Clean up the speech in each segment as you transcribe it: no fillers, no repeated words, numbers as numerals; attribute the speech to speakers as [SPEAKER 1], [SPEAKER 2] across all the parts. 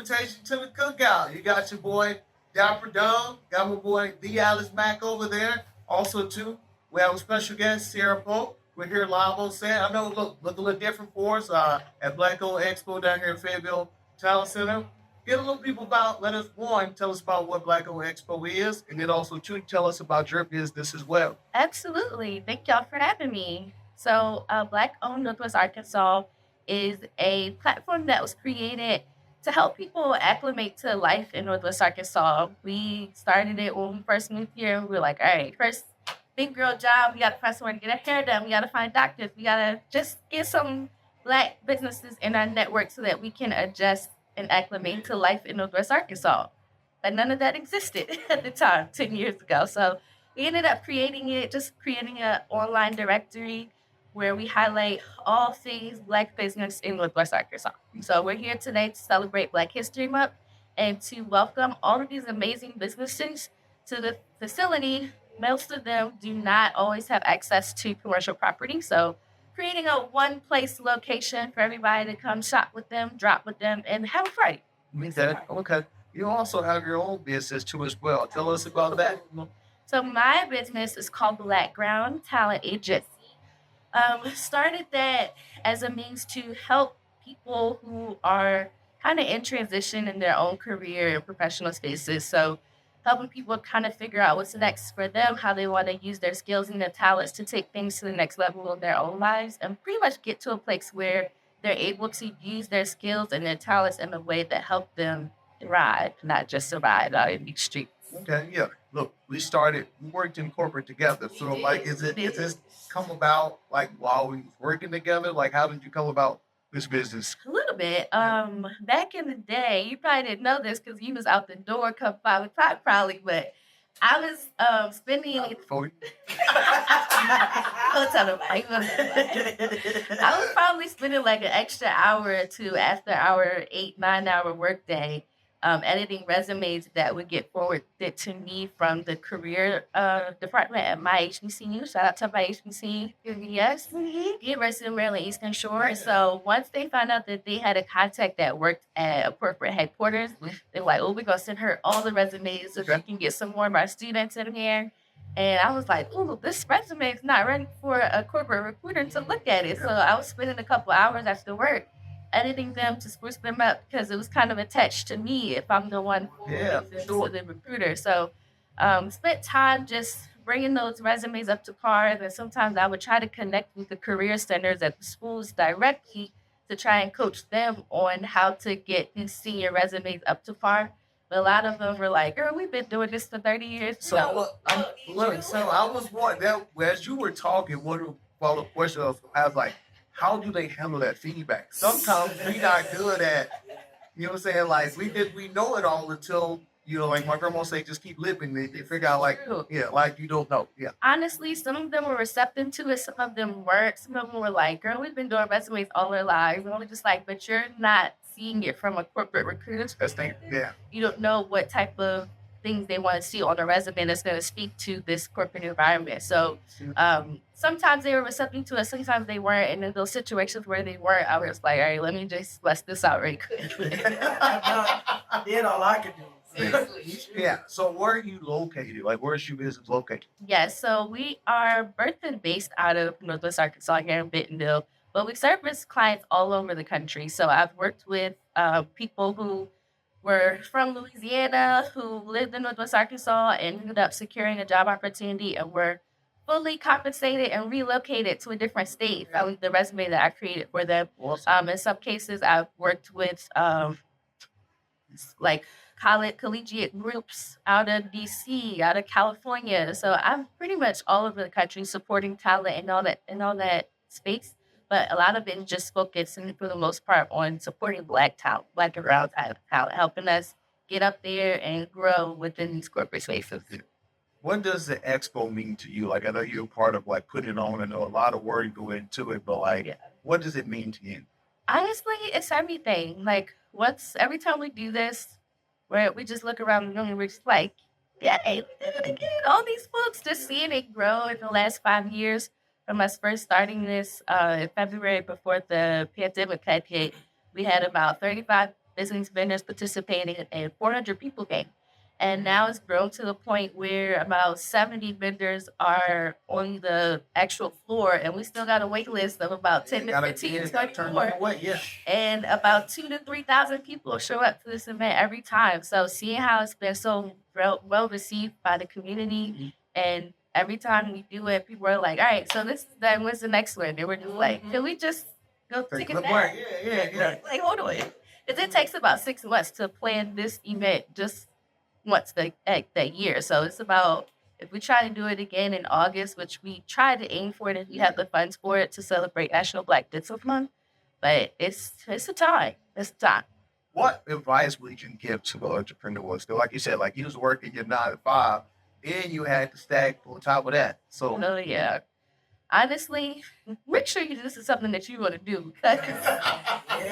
[SPEAKER 1] invitation to the cookout. You got your boy Dapper Dog, got my boy D. Alice Mack over there. Also, too, we have a special guest, Sarah Pope. We're here live on set. I know look a little different for us at BlackOwned Expo down here in Fayetteville Town Center. Get a little people about, let us one, tell us about what BlackOwned Expo is, and then also two, tell us about your business as well.
[SPEAKER 2] Absolutely. Thank y'all for having me. So, Black Owned Northwest Arkansas is a platform that was created to help people acclimate to life in Northwest Arkansas. We started it when we first moved here. We were like, all right, first big girl job, we got to find somewhere to get our hair done. We got to find doctors. We got to just get some Black businesses in our network so that we can adjust and acclimate to life in Northwest Arkansas. But none of that existed at the time, 10 years ago. So we ended up creating an online directory where we highlight all things Black business in Northwest Arkansas. So we're here today to celebrate Black History Month and to welcome all of these amazing businesses to the facility. Most of them do not always have access to commercial property. So creating a one place location for everybody to come shop with them, drop with them, and have a party.
[SPEAKER 1] Okay. You also have your own business too as well. Tell us about that.
[SPEAKER 2] So my business is called BlackOwned Talent Agency. Started that as a means to help people who are kind of in transition in their own career and professional spaces. So helping people kind of figure out what's next for them, how they want to use their skills and their talents to take things to the next level of their own lives and pretty much get to a place where they're able to use their skills and their talents in a way that help them thrive, not just survive out in these streets.
[SPEAKER 1] Okay, yeah. Look, we worked in corporate together. So, like, is this come about like while we was working together? Like, how did you come about this business?
[SPEAKER 2] A little bit. Back in the day, you probably didn't know this because you was out the door come 5 o'clock probably, but I was spending.
[SPEAKER 1] Before
[SPEAKER 2] Don't tell nobody. I was probably spending like an extra hour or two after our 8-9 hour workday, editing resumes that would get forwarded to me from the career department at my HBCU. Shout out to my HBCU, yes, University of Maryland Eastern Shore. So once they found out that they had a contact that worked at a corporate headquarters, they were like, "Oh, we're gonna send her all the resumes so she can get some more of our students in here." And I was like, "Ooh, this resume is not ready for a corporate recruiter to look at it." So I was spending a couple hours after work editing them to spruce them up because it was kind of attached to me if I'm the one to the recruiter. So spent time just bringing those resumes up to par. And sometimes I would try to connect with the career centers at the schools directly to try and coach them on how to get these senior resumes up to par. But a lot of them were like, "Girl, we've been doing this for 30 years."
[SPEAKER 1] So so I was wondering that as you were talking, one of the follow-up questions I was like, how do they handle that feedback? Sometimes we not good at, you know what I'm saying? Like we know it all until, like my grandma say, just keep living. They figure out like, yeah, like you don't know. Yeah.
[SPEAKER 2] Honestly, some of them were receptive to it, some of them weren't. Some of them were like, "Girl, we've been doing resumes all our lives." And I was just like, "But you're not seeing it from a corporate recruiter's perspective.
[SPEAKER 1] Yeah.
[SPEAKER 2] You don't know what type of things they want to see on a resume that's going to speak to this corporate environment." So sometimes they were receptive to it, sometimes they weren't. And in those situations where they weren't, I was like, "All right, let me just bust this out right quick."
[SPEAKER 3] Did all I could do.
[SPEAKER 1] Yeah. So where are you located? Like, where's your business located?
[SPEAKER 2] Yes, so we are birthed and based out of Northwest Arkansas here in Bentonville, but we service clients all over the country. So I've worked with people who were from Louisiana who lived in Northwest Arkansas and ended up securing a job opportunity and were fully compensated and relocated to a different state. That was the resume that I created for them.
[SPEAKER 1] Awesome.
[SPEAKER 2] In some cases, I've worked with like collegiate groups out of DC, out of California. So I'm pretty much all over the country supporting talent and all that space. But a lot of it is just focusing for the most part on supporting Black talent, Black and brown talent, helping us get up there and grow within these corporate spaces.
[SPEAKER 1] What does the expo mean to you? Like, I know you're part of like putting it on. I know a lot of work go into it, but like, what does it mean to you?
[SPEAKER 2] Honestly, it's everything. Like, every time we do this, where we just look around the room and we're just like, "Yeah, all these folks, just seeing it grow in the last 5 years from us first starting this in February before the pandemic had hit. We had about 35 business vendors participating, and 400 people came. And now it's grown to the point where about 70 vendors are on the actual floor, and we still got a wait list of about 10 to 15 to 20 more.
[SPEAKER 1] Yeah.
[SPEAKER 2] And about 2 to 3,000 people show up to this event every time. So seeing how it's been so well received by the community, and every time we do it, people are like, "All right, so this is done. What's the next one?" And we're just like, "Can we just go take a nap?"
[SPEAKER 1] Yeah.
[SPEAKER 2] Like, hold on. Because it takes about 6 months to plan this event just once that year. So it's about, if we try to do it again in August, which we try to aim for it if we have the funds for it, to celebrate National Black Business Month. But it's a time. It's a time.
[SPEAKER 1] What advice would you give to the entrepreneurs? Though, like you said, like you was working your 9 to 5, and you had to stack on top of that. So
[SPEAKER 2] No, yeah. Honestly, make sure this is something that you want to do. Because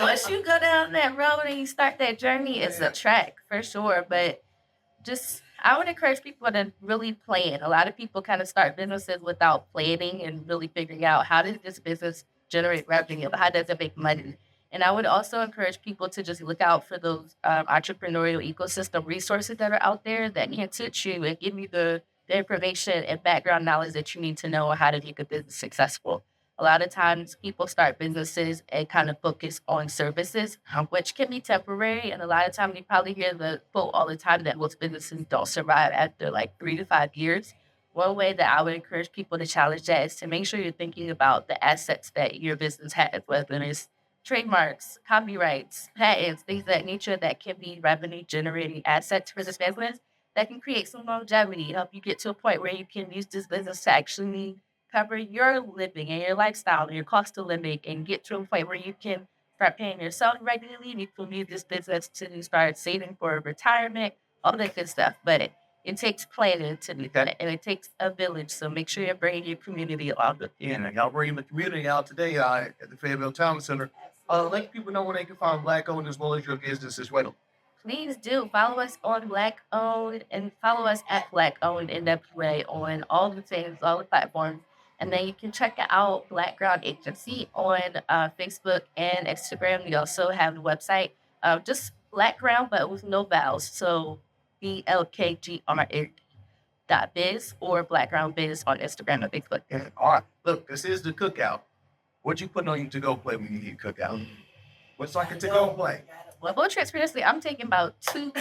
[SPEAKER 2] once you go down that road and you start that journey, it's a track for sure. But I would encourage people to really plan. A lot of people kind of start businesses without planning and really figuring out, how does this business generate revenue? How does it make money? And I would also encourage people to just look out for those entrepreneurial ecosystem resources that are out there that can teach you and give you the information and background knowledge that you need to know how to make a business successful. A lot of times people start businesses and kind of focus on services, which can be temporary. And a lot of times you probably hear the quote all the time that most businesses don't survive after like 3 to 5 years. One way that I would encourage people to challenge that is to make sure you're thinking about the assets that your business has, whether it's trademarks, copyrights, patents, things of that nature that can be revenue generating assets for this business that can create some longevity, help you get to a point where you can use this business to actually cover your living and your lifestyle and your cost of living, and get to a point where you can start paying yourself regularly, and you can use this business to start saving for retirement, all that good stuff. But it takes planning to do that, and it takes a village. So make sure you're bringing your community along with you.
[SPEAKER 1] and y'all bringing the community out today at the Fayetteville Town Center. Let people know where they can find Black owned as well as your business as well.
[SPEAKER 2] Please do follow us on Black Owned, and follow us at BlackOwned NWA on all the things, all the platforms. And then you can check out BlackOwned Agency on Facebook and Instagram. We also have the website, just BlackOwned, but with no vowels. So BLKGRN.biz, or BlackOwned Biz on Instagram and Facebook.
[SPEAKER 1] Yeah. All right. Look, this is the cookout. What you putting on your to-go plate when you eat cookout? What's like a to-go plate?
[SPEAKER 2] Well, full transparency, I'm taking about 2.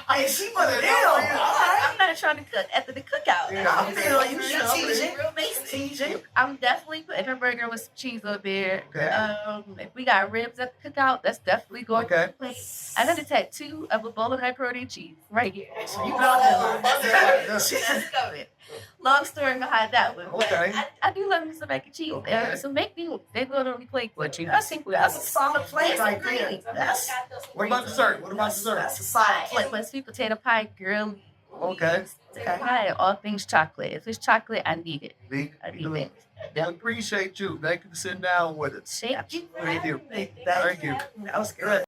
[SPEAKER 3] Hey, she put it down.
[SPEAKER 2] I'm not trying to cook after the cookout.
[SPEAKER 1] Yeah.
[SPEAKER 3] I feel you
[SPEAKER 2] Strategic. Real basic. I'm definitely putting a burger with some cheese up there.
[SPEAKER 1] Okay.
[SPEAKER 2] If we got ribs at the cookout, that's definitely going
[SPEAKER 1] Okay.
[SPEAKER 2] to plate. I got a tattoo of a bowl of pepperoni and cheese right here. So you
[SPEAKER 1] Oh,
[SPEAKER 2] know
[SPEAKER 1] yeah.
[SPEAKER 2] that's coming. Long story behind that one. but
[SPEAKER 1] Okay.
[SPEAKER 2] I do love me some mac and cheese.
[SPEAKER 1] Okay.
[SPEAKER 2] So make me, they literally plate with you. That's a solid plate right there. That's
[SPEAKER 1] What about dessert?
[SPEAKER 3] That's a side
[SPEAKER 2] like my sweet potato pie, girl.
[SPEAKER 1] Okay.
[SPEAKER 2] Pie, all things chocolate. If it's chocolate, I need it. I need it.
[SPEAKER 1] I appreciate you. Thank you for sitting down with us.
[SPEAKER 2] Thank you.
[SPEAKER 1] Thank you.
[SPEAKER 3] Thank
[SPEAKER 1] you.
[SPEAKER 3] That was good.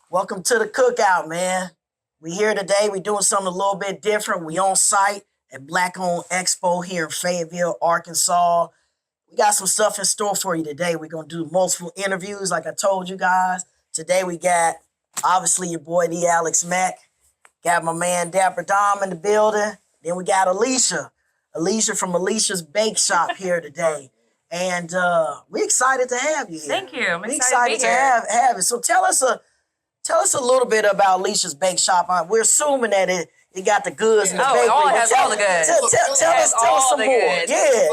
[SPEAKER 3] Welcome to the Cookout, man. We here today. We doing something a little bit different. We on site at BlackOwned Expo here in Fayetteville, Arkansas. We got some stuff in store for you today. We're going to do multiple interviews like I told you guys. Today we got, obviously, your boy, the Alex Mack. Got my man, Dapper Dom in the building. Then we got Alicia from Alicia's Bake Shop here today. And we're excited to have you here.
[SPEAKER 4] Thank you. I'm
[SPEAKER 3] We're
[SPEAKER 4] excited
[SPEAKER 3] excited
[SPEAKER 4] to
[SPEAKER 3] to
[SPEAKER 4] be here.
[SPEAKER 3] have it. So tell us a little bit about Alicia's Bake Shop. We're assuming that it got the goods in the bakery.
[SPEAKER 4] Oh, it
[SPEAKER 3] but
[SPEAKER 4] has
[SPEAKER 3] tell-
[SPEAKER 4] all the goods.
[SPEAKER 3] Tell
[SPEAKER 4] It
[SPEAKER 3] us
[SPEAKER 4] has all
[SPEAKER 3] some
[SPEAKER 4] the
[SPEAKER 3] more.
[SPEAKER 4] goods.
[SPEAKER 3] Yeah.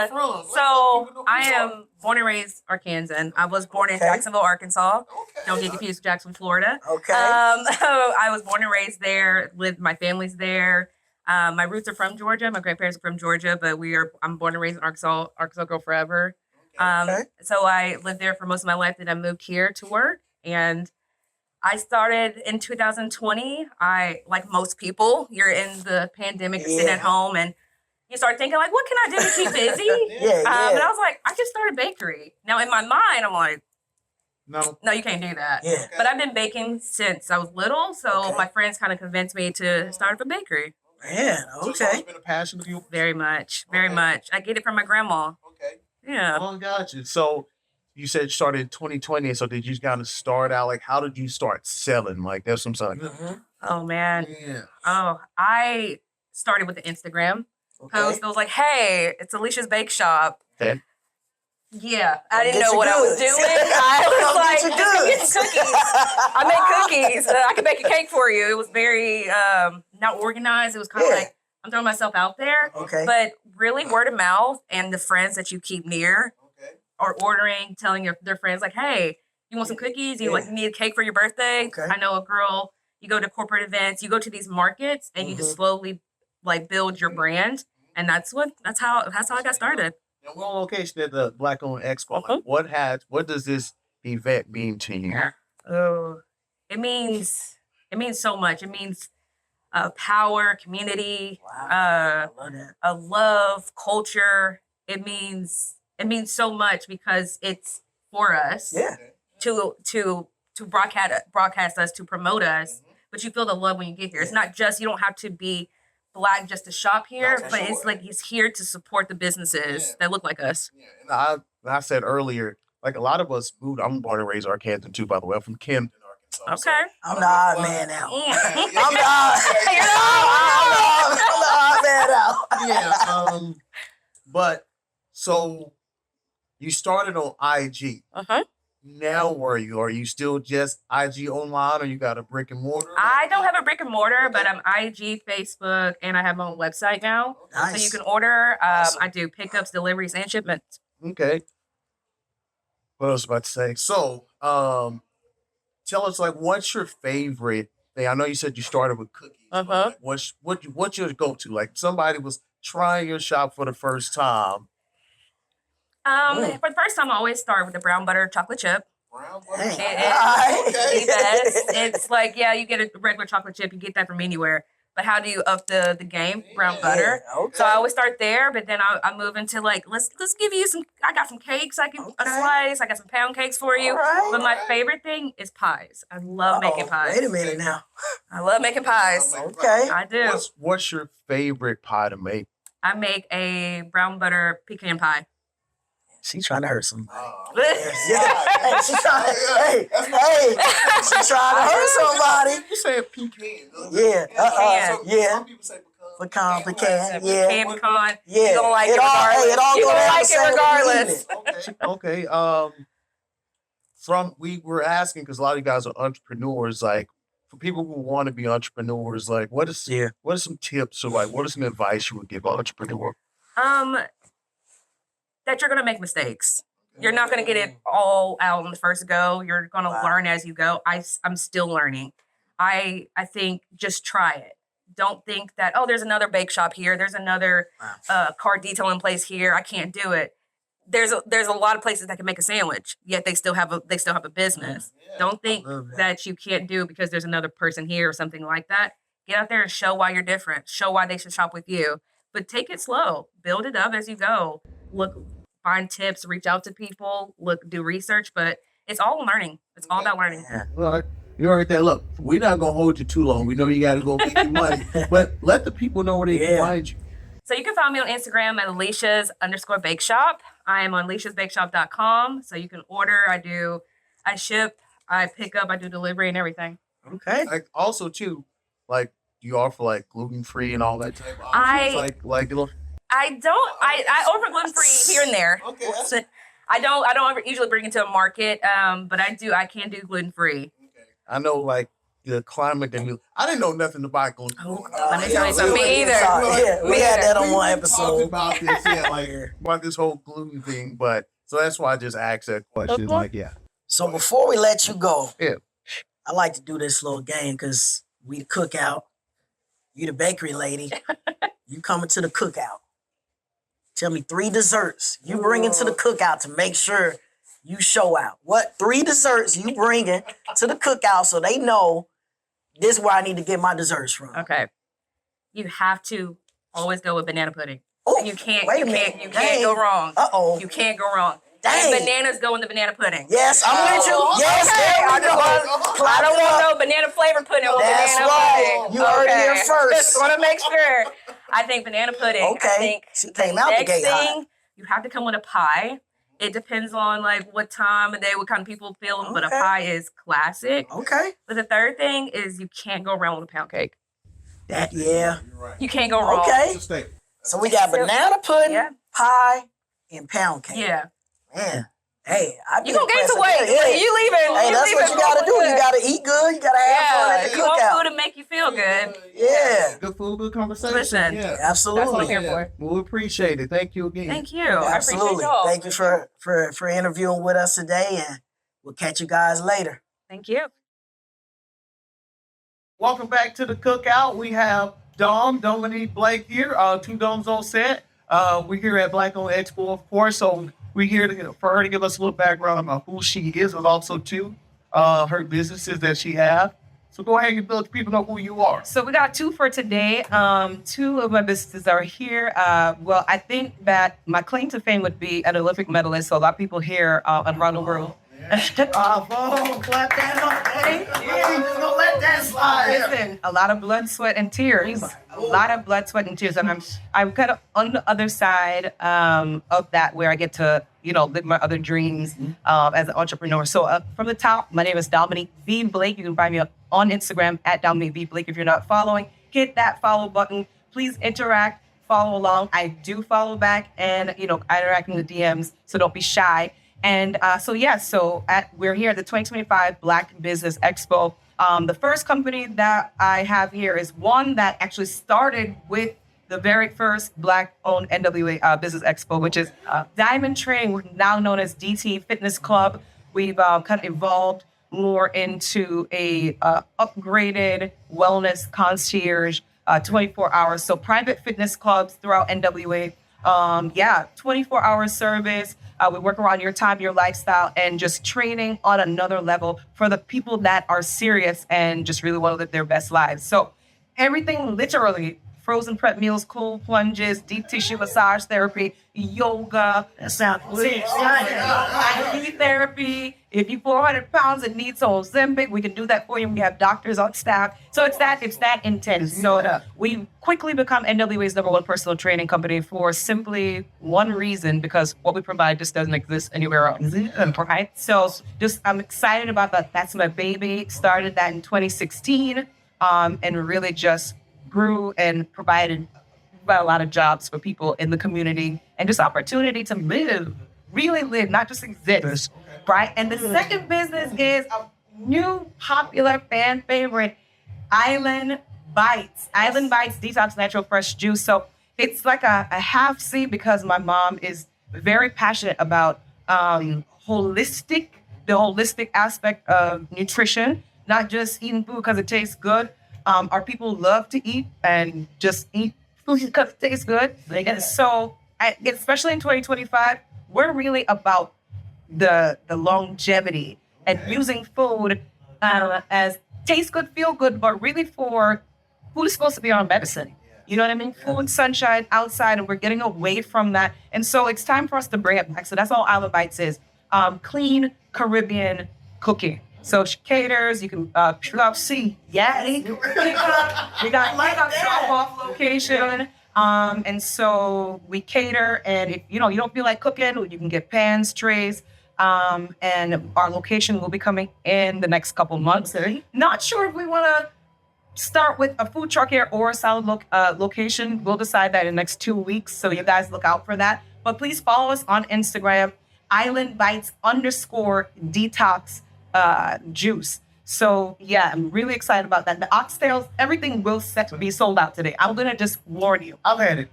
[SPEAKER 4] So I am born and raised Arkansan. I was born in
[SPEAKER 3] Okay.
[SPEAKER 4] Jacksonville, Arkansas. Don't get confused with Jacksonville, Florida.
[SPEAKER 3] Okay.
[SPEAKER 4] I was born and raised there. My family's there. My roots are from Georgia. My grandparents are from Georgia, but I'm born and raised in Arkansas. Arkansas girl forever.
[SPEAKER 3] Okay.
[SPEAKER 4] So I lived there for most of my life. Then I moved here to work, and I started in 2020. Like most people, you're in the pandemic, you're sitting at home, and you start thinking, like, what can I do to keep busy?
[SPEAKER 3] Yeah.
[SPEAKER 4] And I was like, I just started a bakery. Now, in my mind, I'm like, no, you can't do that.
[SPEAKER 3] Yeah.
[SPEAKER 4] But I've been baking since I was little, so
[SPEAKER 3] Okay.
[SPEAKER 4] my friends kind of convinced me to start up a bakery.
[SPEAKER 3] Man,
[SPEAKER 1] So it's
[SPEAKER 3] okay.
[SPEAKER 1] always been a passion of you.
[SPEAKER 4] Very much, very
[SPEAKER 1] Okay.
[SPEAKER 4] much. I get it from my grandma.
[SPEAKER 1] Okay.
[SPEAKER 4] Yeah.
[SPEAKER 1] Oh, got you. So you said you started in 2020. So did you kind of start out like how did you start selling? Like that's some sort of
[SPEAKER 4] Oh man.
[SPEAKER 1] yeah.
[SPEAKER 4] Oh, I started with the Instagram post. I was like, "Hey, it's Alicia's Bake Shop."
[SPEAKER 1] Okay.
[SPEAKER 4] Yeah, I didn't
[SPEAKER 3] Get
[SPEAKER 4] know
[SPEAKER 3] your
[SPEAKER 4] what I was
[SPEAKER 3] goods.
[SPEAKER 4] doing. I
[SPEAKER 3] Come
[SPEAKER 4] was like,
[SPEAKER 3] get your
[SPEAKER 4] "Just go get
[SPEAKER 3] goods."
[SPEAKER 4] some cookies." I make cookies. I could bake a cake for you. It was very not organized. It was kind of
[SPEAKER 3] Yeah.
[SPEAKER 4] like I'm throwing myself out there.
[SPEAKER 3] Okay.
[SPEAKER 4] But really, word of mouth and the friends that you keep near
[SPEAKER 1] Okay.
[SPEAKER 4] are ordering, telling their friends like, "Hey, you want some cookies? You
[SPEAKER 3] Yeah.
[SPEAKER 4] need a cake for your birthday?"
[SPEAKER 3] Okay.
[SPEAKER 4] I know a girl. You go to corporate events. You go to these markets, and you just slowly like build your brand. And that's how I got started.
[SPEAKER 1] And we're on location at the BlackOwned Expo. Like, what does this event mean to you?
[SPEAKER 4] Oh, it means so much. It means power, community,
[SPEAKER 3] Wow. I love that.
[SPEAKER 4] a love, culture. It means so much because it's for us
[SPEAKER 3] Yeah.
[SPEAKER 4] to broadcast us, to promote us. But you feel the love when you get here. It's not just you don't have to be Black just to shop here, but it's like he's here to support the businesses that look like us.
[SPEAKER 1] Yeah. And I said earlier, like a lot of us moved. I'm born and raised Arkansas too, by the way. I'm from Camden, Arkansas.
[SPEAKER 4] Okay.
[SPEAKER 3] I'm the odd man out.
[SPEAKER 4] Yeah.
[SPEAKER 3] I'm the odd man out.
[SPEAKER 1] Yeah. But so you started on IG.
[SPEAKER 4] Uh-huh.
[SPEAKER 1] Now where are you? Are you still just IG online, or you got a brick and mortar?
[SPEAKER 4] I don't have a brick and mortar, but I'm IG, Facebook, and I have my own website now.
[SPEAKER 3] Nice.
[SPEAKER 4] So you can order. I do pickups, deliveries, and shipments.
[SPEAKER 1] Okay. What else was I about to say? So, tell us like what's your favorite thing? I know you said you started with cookies. but,
[SPEAKER 4] Uh-huh.
[SPEAKER 1] like, what's your go-to? Like somebody was trying your shop for the first time.
[SPEAKER 4] For the first time, I always start with the brown butter chocolate chip.
[SPEAKER 1] Brown
[SPEAKER 3] Hey.
[SPEAKER 4] It's the best. It's like, yeah, you get a regular chocolate chip, you get that from anywhere. But how do you up the game? Brown butter.
[SPEAKER 3] Yeah, okay.
[SPEAKER 4] So I always start there, but then I move into like, let's give you some. I got some cakes I can slice. I got some pound cakes for you.
[SPEAKER 3] All right.
[SPEAKER 4] But my favorite thing is pies. I love making pies.
[SPEAKER 3] Wait a minute now.
[SPEAKER 4] I love making pies.
[SPEAKER 3] Okay.
[SPEAKER 4] I do.
[SPEAKER 1] What's your favorite pie to make?
[SPEAKER 4] I make a brown butter pecan pie.
[SPEAKER 3] She trying to hurt somebody.
[SPEAKER 1] Yeah.
[SPEAKER 3] Hey, she trying to hurt somebody.
[SPEAKER 1] You say pecan.
[SPEAKER 3] Yeah. Yeah.
[SPEAKER 1] Some people say
[SPEAKER 3] Pecan.
[SPEAKER 4] Pecan,
[SPEAKER 3] Yeah.
[SPEAKER 4] pecan.
[SPEAKER 3] Yeah.
[SPEAKER 4] You don't like it
[SPEAKER 3] It all
[SPEAKER 4] regardless. You
[SPEAKER 3] go
[SPEAKER 4] don't
[SPEAKER 3] down
[SPEAKER 4] like
[SPEAKER 3] the
[SPEAKER 4] it
[SPEAKER 3] same
[SPEAKER 4] regardless.
[SPEAKER 1] Okay. We were asking because a lot of you guys are entrepreneurs. Like, for people who want to be entrepreneurs, like, what are some tips or like what are some advice you would give an entrepreneur?
[SPEAKER 4] That you're gonna make mistakes. You're not gonna get it all out on the first go. You're gonna learn as you go. I'm still learning. I think just try it. Don't think that, oh, there's another bake shop here. There's another car detailing place here. I can't do it. There's a lot of places that can make a sandwich, yet they still have a business. Don't think that you can't do it because there's another person here or something like that. Get out there and show why you're different. Show why they should shop with you. But take it slow. Build it up as you go. Find tips, reach out to people, do research, but it's all learning. It's all about learning.
[SPEAKER 1] Yeah. Well, you heard that. Look, we're not gonna hold you too long. We know you gotta go make your money, but let the people know where they can find you.
[SPEAKER 4] So you can find me on Instagram at Alicia's_bake shop. I am on aliciasbakeshop.com. So you can order. I ship, I pick up, I do delivery and everything.
[SPEAKER 3] Okay.
[SPEAKER 1] Like also too, like you offer like gluten free and all that type of options.
[SPEAKER 4] I offer gluten free here and there.
[SPEAKER 1] Okay.
[SPEAKER 4] I don't usually bring it to a market, but I can do gluten free.
[SPEAKER 1] I know like the climate that I didn't know nothing about gluten.
[SPEAKER 4] Let me tell you something. Me either.
[SPEAKER 3] Yeah, we had that on one
[SPEAKER 1] We talked
[SPEAKER 3] episode.
[SPEAKER 1] about this, about this whole gluten thing, but so that's why I just asked that question. Like,
[SPEAKER 3] So before we let you go,
[SPEAKER 1] Yeah.
[SPEAKER 3] I like to do this little game because we the cookout. You the bakery lady. You coming to the cookout. Tell me 3 desserts you bring into the cookout to make sure you show out. What 3 desserts you bringing to the cookout so they know this is where I need to get my desserts from.
[SPEAKER 4] Okay. You have to always go with banana pudding.
[SPEAKER 3] Oh,
[SPEAKER 4] You can't
[SPEAKER 3] wait a minute.
[SPEAKER 4] you can't go wrong.
[SPEAKER 3] Uh-oh.
[SPEAKER 4] You can't go wrong.
[SPEAKER 3] Dang.
[SPEAKER 4] And bananas go in the banana pudding.
[SPEAKER 3] Yes, I'm with you. Yes,
[SPEAKER 4] Okay,
[SPEAKER 3] there
[SPEAKER 4] I
[SPEAKER 3] we go.
[SPEAKER 4] don't want no banana flavor pudding with
[SPEAKER 3] That's
[SPEAKER 4] banana
[SPEAKER 3] right.
[SPEAKER 4] pudding.
[SPEAKER 3] You heard it here first.
[SPEAKER 4] Just want to make sure. I think banana pudding.
[SPEAKER 3] Okay.
[SPEAKER 4] I think
[SPEAKER 3] She came out the
[SPEAKER 4] next
[SPEAKER 3] gate hot.
[SPEAKER 4] thing, you have to come with a pie. It depends on like what time of day, what kind of people feeling, but a
[SPEAKER 3] Okay.
[SPEAKER 4] pie is classic.
[SPEAKER 3] Okay.
[SPEAKER 4] But the third thing is you can't go wrong with a pound cake.
[SPEAKER 3] That, yeah.
[SPEAKER 1] You're right.
[SPEAKER 4] You can't go wrong.
[SPEAKER 3] Okay.
[SPEAKER 1] It's a steak.
[SPEAKER 3] So we got banana pudding,
[SPEAKER 4] Yeah.
[SPEAKER 3] pie, and pound cake.
[SPEAKER 4] Yeah.
[SPEAKER 3] Man. Hey, I
[SPEAKER 4] You gonna gain some weight.
[SPEAKER 3] Yeah.
[SPEAKER 4] You leaving.
[SPEAKER 3] Hey,
[SPEAKER 4] you
[SPEAKER 3] that's
[SPEAKER 4] leaving
[SPEAKER 3] what you gotta do.
[SPEAKER 4] good.
[SPEAKER 3] You gotta eat good. You gotta have fun
[SPEAKER 4] Yeah.
[SPEAKER 3] at the
[SPEAKER 4] You want
[SPEAKER 3] cookout.
[SPEAKER 4] food to make you feel good.
[SPEAKER 3] Yeah.
[SPEAKER 1] Good food, good conversation.
[SPEAKER 4] Listen.
[SPEAKER 1] Yeah.
[SPEAKER 4] That's what I'm
[SPEAKER 3] Absolutely.
[SPEAKER 4] here for.
[SPEAKER 1] Well, we appreciate it. Thank you again.
[SPEAKER 4] Thank you. I appreciate
[SPEAKER 3] Absolutely.
[SPEAKER 4] y'all.
[SPEAKER 3] Thank you for interviewing with us today, and we'll catch you guys later.
[SPEAKER 4] Thank you.
[SPEAKER 1] Welcome back to the Cookout. We have Dominique Blake here, two Doms on set. We're here at BlackOwned Expo, of course, so we're here for her to give us a little background about who she is, and also, too, her businesses that she has. So go ahead and let people know who you are.
[SPEAKER 5] So we got two for today. Two of my businesses are here. Well, I think that my claim to fame would be an Olympic medalist. So a lot of people here around the world.
[SPEAKER 1] Clap that up, buddy. Yeah, just gonna let that slide.
[SPEAKER 5] Listen, a lot of blood, sweat, and tears. A lot of blood, sweat, and tears. And I'm kind of on the other side of that, where I get to, live my other dreams as an entrepreneur. So from the top, my name is Dominique V. Blake. You can find me on Instagram at Dominique V. Blake. If you're not following, hit that follow button. Please interact, follow along. I do follow back, and I interact in the DMs, so don't be shy. And we're here at the 2025 Black Business Expo. The first company that I have here is one that actually started with the very first Black-owned NWA Business Expo, which is Diamond Training, we're now known as DT Fitness Club. We've kind of evolved more into a upgraded wellness concierge 24 hours. So private fitness clubs throughout NWA. 24-hour service. We work around your time, your lifestyle, and just training on another level for the people that are serious and just really want to live their best lives. So everything literally, frozen prep meals, cold plunges, deep tissue massage therapy, yoga, IV therapy. If you're 400 pounds and need some Ozempic, we can do that for you. We have doctors on staff. So it's that intense. So we quickly become NWA's #1 personal training company for simply one reason, because what we provide just doesn't exist anywhere else. Right? So I'm excited about that. That's my baby. Started that in 2016 and really just grew and provided a lot of jobs for people in the community and just opportunity to live, really live, not just exist, right? And the second business is a new popular fan favorite, Island Bites. Island Bites Detox Natural Fresh Juice. So it's like a half C, because my mom is very passionate about the holistic aspect of nutrition, not just eating food because it tastes good. Our people love to eat and just eat food because it tastes good. And so, especially in 2025, we're really about the longevity and using food as taste good, feel good, but really food is supposed to be our medicine. You know what I mean? Food, sunshine, outside, and we're getting away from that. And so it's time for us to bring it back. So that's all Island Bites is. Clean Caribbean cooking. So she caters, you can see. Yeah. We got drop-off location. And so we cater, and if you don't feel like cooking, you can get pans, trays. And our location will be coming in the next couple months. Not sure if we want to start with a food truck here or a salad location. We'll decide that in the next 2 weeks. So you guys look out for that. But please follow us on Instagram, islandbites_detox juice. So yeah, I'm really excited about that. The oxtails, everything will be sold out today. I'm gonna just warn you.
[SPEAKER 1] I've had it.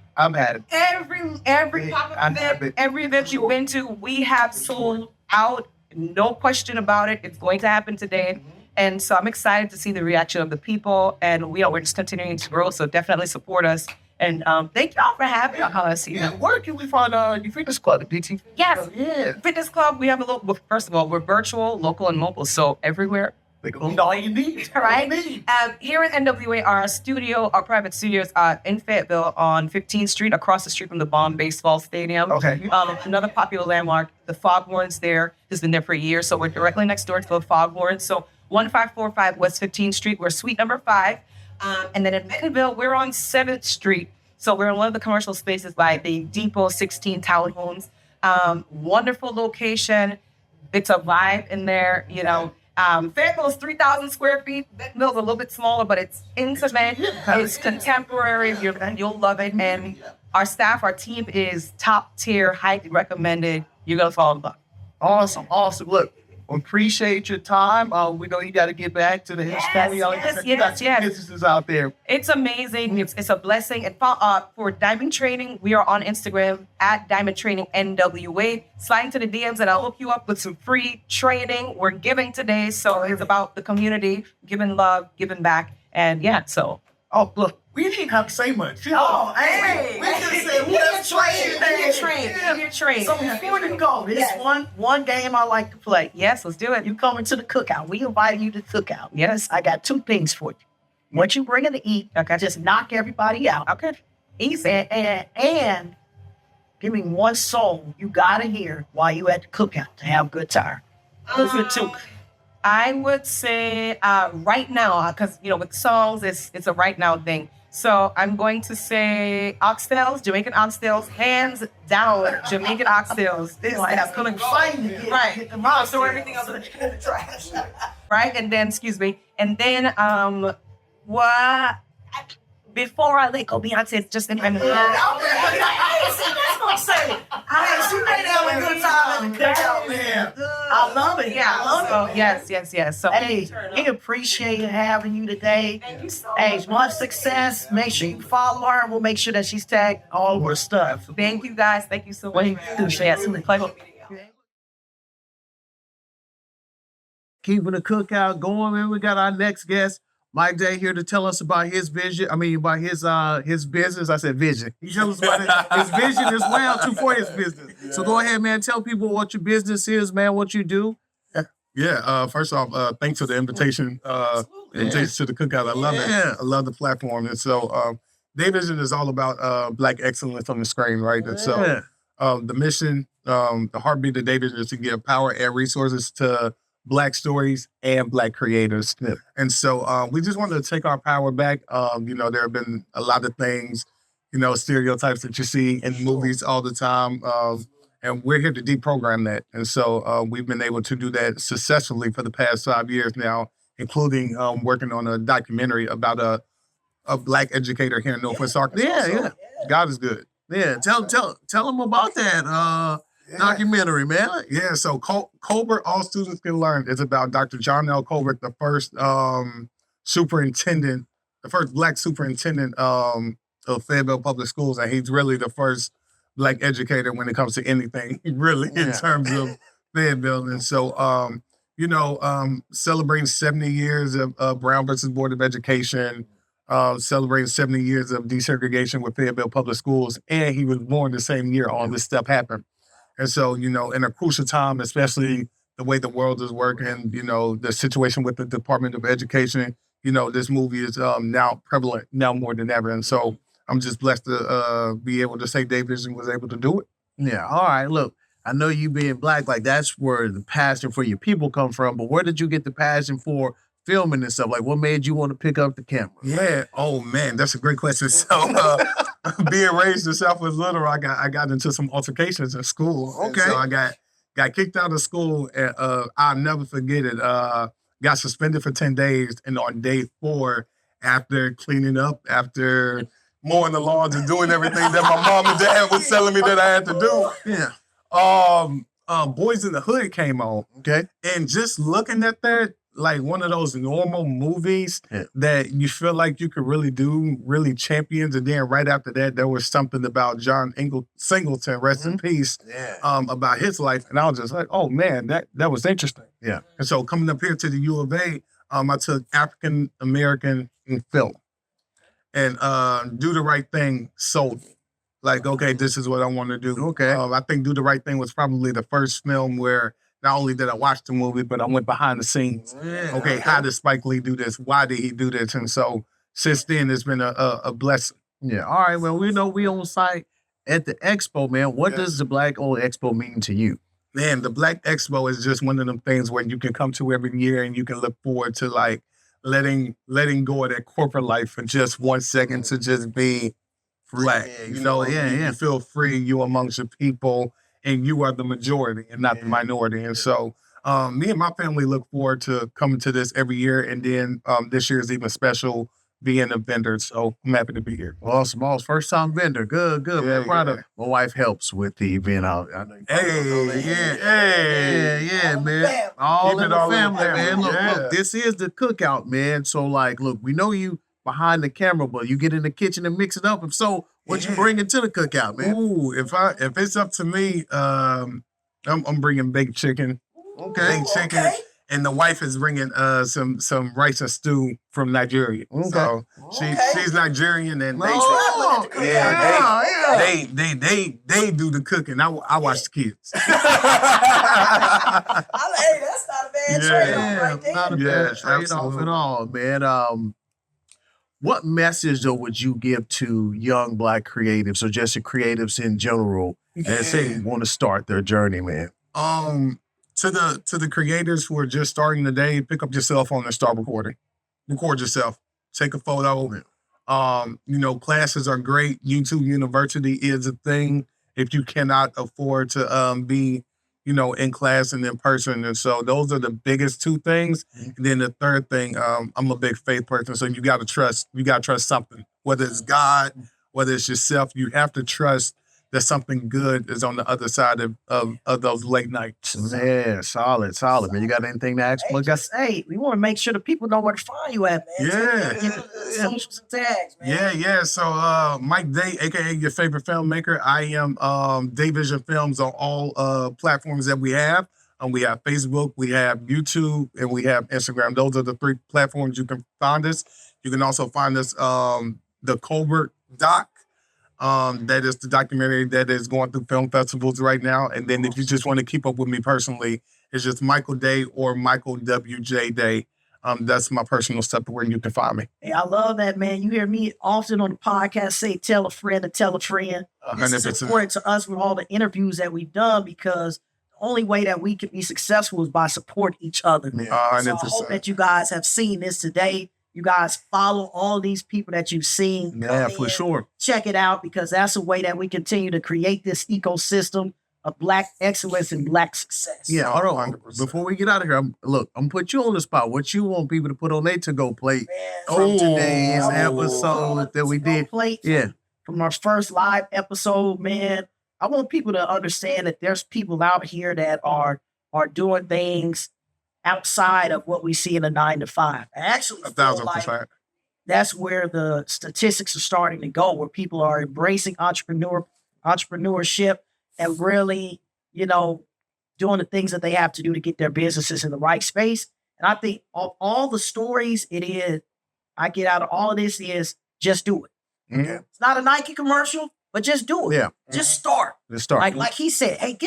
[SPEAKER 5] Every pop-up event, every event you've been to, we have sold out. No question about it. It's going to happen today. And so I'm excited to see the reaction of the people. And we're just continuing to grow. So definitely support us. And thank y'all for having us.
[SPEAKER 1] Where can we find your fitness club at DT?
[SPEAKER 5] Yes.
[SPEAKER 1] Yeah.
[SPEAKER 5] Fitness club. We have a little. First of all, we're virtual, local, and mobile. So everywhere.
[SPEAKER 1] All you need.
[SPEAKER 5] Right. Here at NWA, our private studios in Fayetteville on 15th Street, across the street from the Bomb Baseball Stadium.
[SPEAKER 1] Okay.
[SPEAKER 5] Another popular landmark, the Foghorns there, has been there for years. So we're directly next door to the Foghorns. So 1545 West 15th Street, we're suite number 5. And then in Bentonville, we're on 7th Street. So we're in one of the commercial spaces by the Depot 16 townhomes. Wonderful location. It's a vibe in there, you know. Fayetteville is 3,000 square feet. Bentonville's a little bit smaller, but it's intimate. It's contemporary. You'll love it. And our staff, our team is top tier, highly recommended. You're going to fall in love.
[SPEAKER 1] Awesome. Look, appreciate your time. We know you got to get back to the Hispanic.
[SPEAKER 5] Yes.
[SPEAKER 1] Businesses out there.
[SPEAKER 5] It's amazing. It's a blessing. And for Diamond Training, we are on Instagram at Diamond Training NWA. Slide into the DMs and I'll hook you up with some free training. We're giving today. So it's about the community, giving love, giving back. And yeah, so.
[SPEAKER 1] Oh, look, we didn't have to say much.
[SPEAKER 3] Oh, hey.
[SPEAKER 1] We just said, let's
[SPEAKER 5] Get trained.
[SPEAKER 3] So before you go, there's one game I like to play.
[SPEAKER 5] Yes, let's do it.
[SPEAKER 3] You coming to the cookout. We invite you to the cookout.
[SPEAKER 5] Yes.
[SPEAKER 3] I got 2 things for you. What you bringing to eat, just knock everybody out.
[SPEAKER 5] Okay.
[SPEAKER 3] Easy. And give me one song you gotta hear while you at the cookout to have a good time. Those are 2.
[SPEAKER 5] I would say right now, because with songs, it's a right now thing. So I'm going to say oxtails, Jamaican oxtails, hands down, Jamaican oxtails.
[SPEAKER 3] It's like I'm coming fighting to get the monster.
[SPEAKER 5] So everything else is in the trash. Right, and then what? Before I let go, Beyonce just in my
[SPEAKER 3] That's what I'm saying. She made have a good time at the cookout, man. I love it.
[SPEAKER 5] Yeah.
[SPEAKER 3] I love it.
[SPEAKER 5] Yes. So
[SPEAKER 3] Hey, we appreciate having you today.
[SPEAKER 5] Thank you so
[SPEAKER 3] Hey,
[SPEAKER 5] much.
[SPEAKER 3] much success. Make sure you follow her. We'll make sure that she's tagged all of her stuff.
[SPEAKER 5] Thank you guys. Thank you so much.
[SPEAKER 3] Wait, pleasure.
[SPEAKER 1] Keeping the cookout going, man. We got our next guest, Mike Day, here to tell us about his vision. About his business. I said vision. He tells us about his vision as well too for his business. So go ahead, man. Tell people what your business is, man. What you do.
[SPEAKER 6] Yeah. First off, thanks for the invitation. Invitation to the cookout. I love it. I love the platform. And so, Day Vision is all about Black excellence on the screen, right? And so, the mission, the heartbeat of Day Vision is to give power and resources to Black stories and Black creators. And so, we just wanted to take our power back. There have been a lot of things, stereotypes that you see in movies all the time. And we're here to deprogram that. And so we've been able to do that successfully for the past 5 years now, including working on a documentary about a Black educator here in Northwest Arkansas.
[SPEAKER 1] Yeah.
[SPEAKER 6] God is good.
[SPEAKER 1] Yeah. Tell them about that documentary, man.
[SPEAKER 6] Yeah, so Colbert, All Students Can Learn. It's about Dr. John L. Colbert, the first superintendent, the first Black superintendent of Fayetteville Public Schools. And he's really the first Black educator when it comes to anything, really, in terms of Fayetteville. And so, celebrating 70 years of Brown versus Board of Education, celebrating 70 years of desegregation with Fayetteville Public Schools. And he was born the same year all this stuff happened. And so, in a crucial time, especially the way the world is working, the situation with the Department of Education, this movie is now prevalent, now more than ever. And so I'm just blessed to be able to say Day Vision was able to do it.
[SPEAKER 1] Yeah. All right. Look, I know you being Black, like that's where the passion for your people come from. But where did you get the passion for filming and stuff? Like, what made you want to pick up the camera?
[SPEAKER 6] Yeah. Oh man, that's a great question. So, being raised in Southwest Little, I got into some altercations in school.
[SPEAKER 1] Okay.
[SPEAKER 6] And so I got kicked out of school, and I'll never forget it. Got suspended for 10 days, and on day 4, after cleaning up, after mowing the lawns and doing everything that my mom and dad was telling me that I had to do. Boys in the Hood came on.
[SPEAKER 1] Okay.
[SPEAKER 6] And just looking at that, like one of those normal movies that you feel like you could really do, really champions. And then right after that, there was something about John Singleton, rest in peace, about his life. And I was just like, oh man, that was interesting.
[SPEAKER 1] Yeah.
[SPEAKER 6] And so coming up here to the U of A, I took African American in film. And Do the Right Thing sold me. Like, okay, this is what I want to do.
[SPEAKER 1] Okay.
[SPEAKER 6] I think Do the Right Thing was probably the first film where not only did I watch the movie, but I went behind the scenes.
[SPEAKER 1] Yeah.
[SPEAKER 6] Okay, how did Spike Lee do this? Why did he do this? And so since then, it's been a blessing.
[SPEAKER 1] Yeah. All right. Well, we know we on site at the expo, man. What does the BlackOwned Expo mean to you?
[SPEAKER 6] Man, the Black Expo is just one of them things where you can come to every year and you can look forward to like letting go of that corporate life for just 1 second to just be Black.
[SPEAKER 1] Yeah,
[SPEAKER 6] You feel free, you amongst your people. and you are the majority and not the minority. And so me and my family look forward to coming to this every year. And then this year is even special being a vendor. So I'm happy to be here.
[SPEAKER 7] Awesome. First time vendor. Good.
[SPEAKER 6] Yeah,
[SPEAKER 7] Man, proud of
[SPEAKER 6] yeah.
[SPEAKER 7] My wife helps with the event. I know you probably know that.
[SPEAKER 6] Hey.
[SPEAKER 7] Man. All
[SPEAKER 6] Keep
[SPEAKER 7] in
[SPEAKER 6] it
[SPEAKER 7] the
[SPEAKER 6] all in
[SPEAKER 7] family,
[SPEAKER 6] the family.
[SPEAKER 7] man. Look,
[SPEAKER 6] Yeah.
[SPEAKER 7] this is the cookout, man. So, like, look, we know you behind the camera, but you get in the kitchen and mix it up. If so, what you bringing to the cookout, man?
[SPEAKER 6] Ooh, if it's up to me, I'm bringing baked chicken. Baked chicken.
[SPEAKER 3] Okay.
[SPEAKER 6] And the wife is bringing some rice and stew from Nigeria.
[SPEAKER 7] Okay.
[SPEAKER 6] So
[SPEAKER 3] Okay.
[SPEAKER 6] she's Nigerian and
[SPEAKER 3] Oh, yeah.
[SPEAKER 6] they do the cooking. I watch the kids.
[SPEAKER 3] Hey, that's not a bad trade-off right there.
[SPEAKER 7] Not a
[SPEAKER 6] Yeah,
[SPEAKER 7] bad trade-off
[SPEAKER 6] absolutely.
[SPEAKER 7] at all, man. What message, though, would you give to young Black creatives or just the creatives in general that say want to start their journey, man?
[SPEAKER 6] To the creators who are just starting today, pick up your cell phone and start recording. Record yourself. Take a photo. Classes are great. YouTube University is a thing if you cannot afford to be, in class and in person. And so those are the biggest two things. And then the third thing, I'm a big faith person. So you gotta trust something. Whether it's God, whether it's yourself, you have to trust that something good is on the other side of those late nights.
[SPEAKER 7] Yeah, solid, man. You got anything to ask?
[SPEAKER 3] Hey, we want to make sure the people know where to find you at, man.
[SPEAKER 6] Yeah.
[SPEAKER 3] Socials and tags, man.
[SPEAKER 6] Yeah. So Mike Day, aka your favorite filmmaker. I am Day Vision Films on all platforms that we have. We have Facebook, we have YouTube, and we have Instagram. Those are the 3 platforms you can find us. You can also find us the Colbert Doc. That is the documentary that is going through film festivals right now. And then if you just want to keep up with me personally, it's just Michael Day or Michael W.J. Day. That's my personal stuff where you can find me.
[SPEAKER 3] Hey, I love that, man. You hear me often on the podcast say, tell a friend to tell a friend. This is
[SPEAKER 6] 100%.
[SPEAKER 3] important to us with all the interviews that we've done because the only way that we can be successful is by supporting each other. So I
[SPEAKER 6] 100%.
[SPEAKER 3] hope that you guys have seen this today. You guys follow all these people that you've seen.
[SPEAKER 7] Yeah,
[SPEAKER 3] Come
[SPEAKER 7] for
[SPEAKER 3] in,
[SPEAKER 7] sure.
[SPEAKER 3] Check it out because that's a way that we continue to create this ecosystem of Black excellence and Black success.
[SPEAKER 7] Yeah, hold on.
[SPEAKER 6] 100%.
[SPEAKER 7] Before we get out of here, I'm put you on the spot. What you want people to put on their to-go plate
[SPEAKER 3] Man,
[SPEAKER 7] from today's
[SPEAKER 6] Oh.
[SPEAKER 7] episode that we did?
[SPEAKER 3] Plate
[SPEAKER 7] Yeah.
[SPEAKER 3] from our first live episode, man. I want people to understand that there's people out here that are doing things outside of what we see in a 9 to 5. I actually feel like
[SPEAKER 6] 1,000%.
[SPEAKER 3] that's where the statistics are starting to go, where people are embracing entrepreneurship and really, doing the things that they have to do to get their businesses in the right space. And I think all the stories I get out of all of this is just do it.
[SPEAKER 6] Mhm.
[SPEAKER 3] It's not a Nike commercial, but just do it.
[SPEAKER 7] Yeah.
[SPEAKER 3] Just start.
[SPEAKER 7] Let's start.
[SPEAKER 3] Like he said, hey,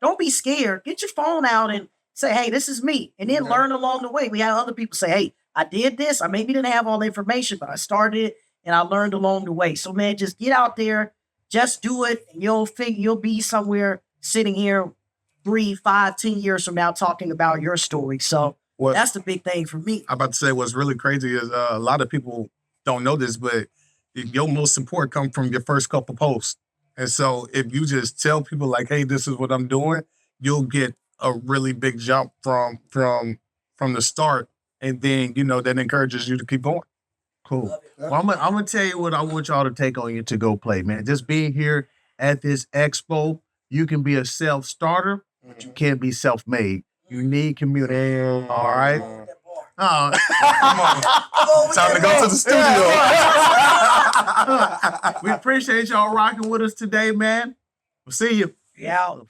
[SPEAKER 3] don't be scared. Get your phone out and say, hey, this is me. And then learn along the way. We had other people say, hey, I did this. I maybe didn't have all the information, but I started it and I learned along the way. So man, just get out there, just do it, and you'll be somewhere sitting here 3, 5, 10 years from now talking about your story. So that's the big thing for me.
[SPEAKER 6] I'm about to say what's really crazy is a lot of people don't know this, but your most support comes from your first couple posts. And so if you just tell people like, hey, this is what I'm doing, you'll get a really big jump from the start. And then, that encourages you to keep going.
[SPEAKER 7] Cool. Well, I'm gonna tell you what I want y'all to take on your to-go plate, man. Just being here at this expo, you can be a self-starter, but you can't be self-made. You need community. All right. Oh.
[SPEAKER 6] Time to go to the studio.
[SPEAKER 7] We appreciate y'all rocking with us today, man. We'll see you.
[SPEAKER 3] Yeah.